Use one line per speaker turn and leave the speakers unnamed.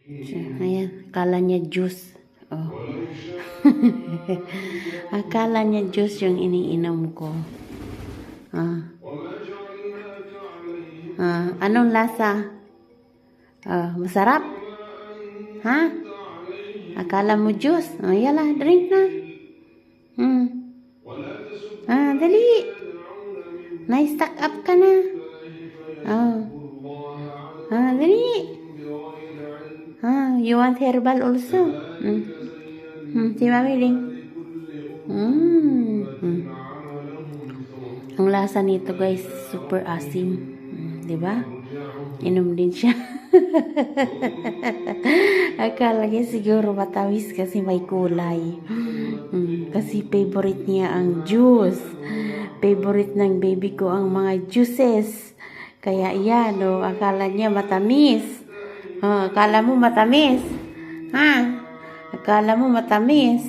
Ayan, akala niya juice. Oh. Akala niya juice yung iniinom ko. Anong lasa? Masarap? Ha? Akala mo juice? Yala, drink na. Dali. Na-stack up ka na. Dali. You want herbal also? Si Mami Ling. Ang lasa nito guys, super asim. Diba? Inom din siya. Akala niya siguro matamis kasi may kulay. Kasi favorite niya ang juice. Favorite ng baby ko ang mga juices. Kaya yan, akala niya matamis. Akala mo matamis? Ha? Akala mo matamis?